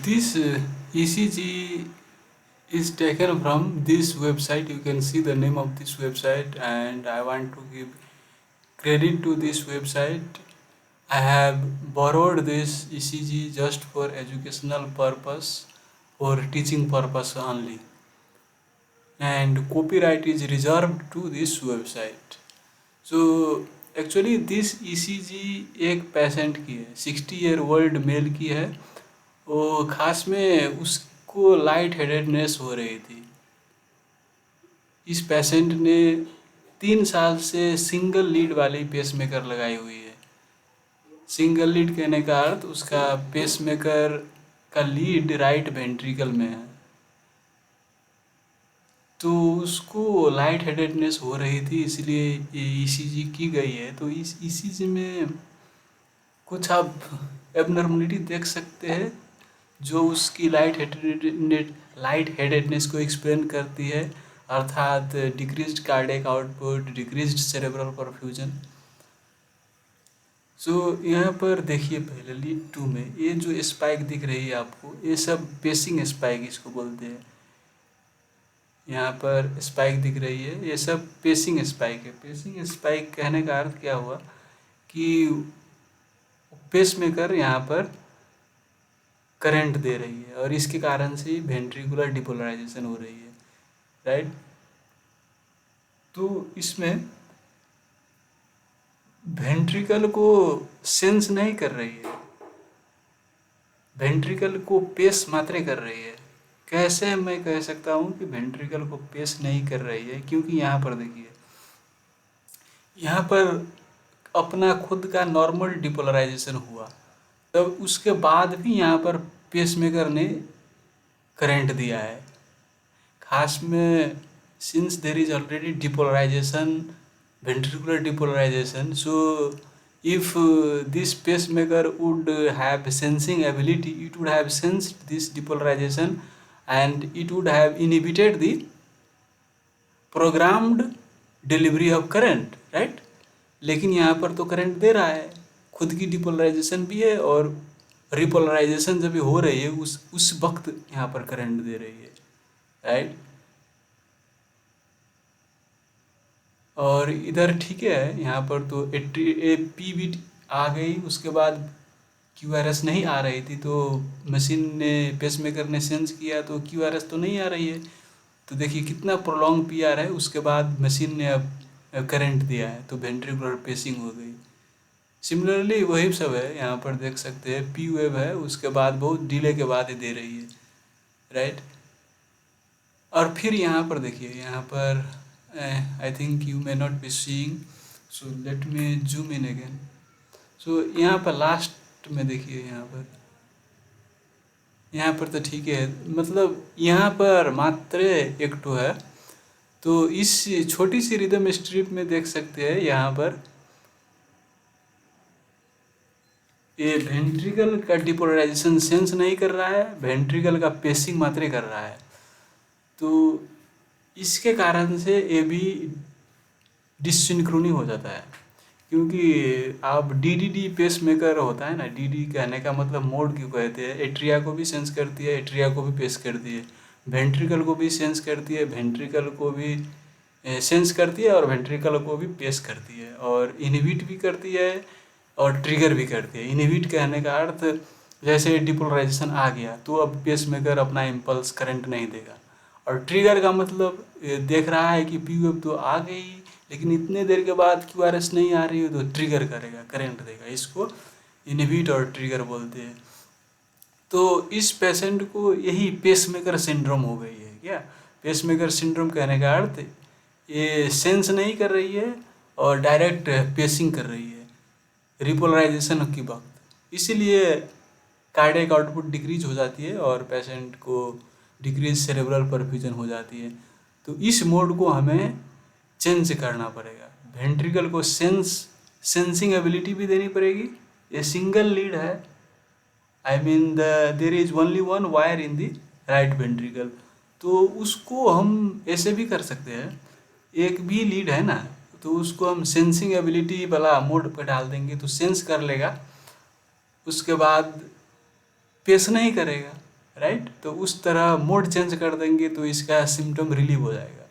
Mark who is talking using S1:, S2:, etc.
S1: This ECG is taken from this website. You can see the name of this website, and I want to give credit to this website. I have borrowed this ECG just for educational purpose, for teaching purpose only, and copyright is reserved to this website. So actually this ECG एक patient की है, 60 year old mail की है। वो खास में उसको light headedness हो रही थी। इस पेशेंट ने 3 साल से सिंगल लीड वाली पेसमेकर लगाई हुई है। सिंगल लीड कहने का अर्थ उसका पेसमेकर का लीड राइट वेंट्रिकल में है। तो उसको लाइट हेडेडनेस हो रही थी, इसलिए ये ईसीजी की गई है। तो इस ईसीजी में कुछ आप एबनॉर्मलिटी देख सकते हैं जो उसकी लाइट हेडेडनेस को एक्सप्लेन करती है, अर्थात decreased cardiac output, decreased cerebral perfusion. So यहाँ पर देखिए, पहले लीड 2 में ये जो स्पाइक दिख रही है आपको, ये सब पेसिंग स्पाइक इसको बोलते हैं। यहाँ पर स्पाइक दिख रही है, ये सब पेसिंग स्पाइक है। पेसिंग स्पाइक कहने का अर्थ क्या हुआ कि पेसमेकर यहाँ पर करंट दे रही है और इसके कारण से वेंट्रिकुलर डिपोलराइजेशन हो रही है, राइट। तो इसमें वेंट्रिकल को सेंस नहीं कर रही है, वेंट्रिकल को पेस मात्र कर रही है। कैसे मैं कह सकता हूँ कि वेंट्रिकल को पेस नहीं कर रही है, क्योंकि यहाँ पर देखिए, यहाँ पर अपना खुद का नॉर्मल डिपोलराइजेशन हुआ, तब उसके बाद भी यहाँ पर पेसमेकर ने करंट दिया है। खास में since there is already depolarization, ventricular depolarization, so if this pacemaker would have sensing ability, it would have sensed this depolarization and it would have inhibited the programmed delivery of current, right। लेकिन यहाँ पर तो current दे रहा है, खुद की depolarisation भी है और रिपोलराइजेशन जब हो रही है उस वक्त यहाँ पर करंट दे रही है, राइट। और इधर ठीक है, यहाँ पर तो पी बीट आ गई, उसके बाद क्यूआरएस नहीं आ रही थी, तो मशीन ने पेसमेकर ने सेंस किया तो क्यूआरएस तो नहीं आ रही है। तो देखिए कितना प्रोलॉन्ग पीआर है, उसके बाद मशीन ने अब करंट दिया है, तो वेंट्रिकुलर पेसिंग हो गई। सिमिलरली वही सब है, यहाँ पर देख सकते हैं पी वेव है, उसके बाद बहुत डिले के बाद दे रही है, राइट। और फिर यहाँ पर देखिए, यहाँ पर I think you may not be seeing, so let me zoom in again। so यहाँ पर लास्ट में देखिए, यहाँ पर तो ठीक है, मतलब यहाँ पर मात्र एक टो है। तो इस छोटी सी रिदम स्ट्रिप में देख सकते हैं, यहाँ पर ये वेंट्रिकल का डिपोलराइजेशन सेंस नहीं कर रहा है, वेंट्रिकल का पेसिंग मात्र कर रहा है। तो इसके कारण से ये भी डिसिंक्रोनी हो जाता है, क्योंकि आप डीडीडी पेसमेकर होता है ना, डीडी कहने का मतलब मोड क्यों कहते हैं, एट्रिया को भी सेंस करती है, एट्रिया को भी पेस करती है, वेंट्रिकल को भी सेंस करती है, वेंट्रिकल को भी सेंस करती है, और वेंट्रिकल को भी पेस करती है, और इनहिबिट भी करती है और ट्रिगर भी करती है। इनहिबिट कहने का अर्थ जैसे डिपोलराइजेशन आ गया तो अब पेसमेकर अपना इम्पल्स करंट नहीं देगा, और ट्रिगर का मतलब देख रहा है कि पी वेव तो आ गई, लेकिन इतने देर के बाद क्यूआरएस नहीं आ रही है, तो ट्रिगर करेगा, करंट देगा। इसको इनहिबिट और ट्रिगर बोलते हैं। तो इस पेशेंट को यही पेसमेकर सिंड्रोम हो गई है क्या। पेसमेकर सिंड्रोम कहने का अर्थ ये सेंस नहीं कर रही है और डायरेक्ट पेसिंग कर रही है रिपोलराइजेशन के वक्त, इसीलिए कार्डियक आउटपुट डिक्रीज हो जाती है और पेशेंट को डिक्रीज सेरेब्रल परफ्यूजन हो जाती है। तो इस मोड को हमें चेंज करना पड़ेगा, वेंट्रिकल को सेंसिंग एबिलिटी भी देनी पड़ेगी। ये सिंगल लीड है, I mean there is only one wire in the right ventricle, तो उसको हम ऐसे भी कर सकते हैं, एक भी लीड है ना, तो उसको हम सेंसिंग एबिलिटी वाला मोड पर डाल देंगे तो सेंस कर लेगा, उसके बाद पेश नहीं करेगा। राइट। तो उस तरह मोड चेंज कर देंगे तो इसका सिम्टम रिलीव हो जाएगा।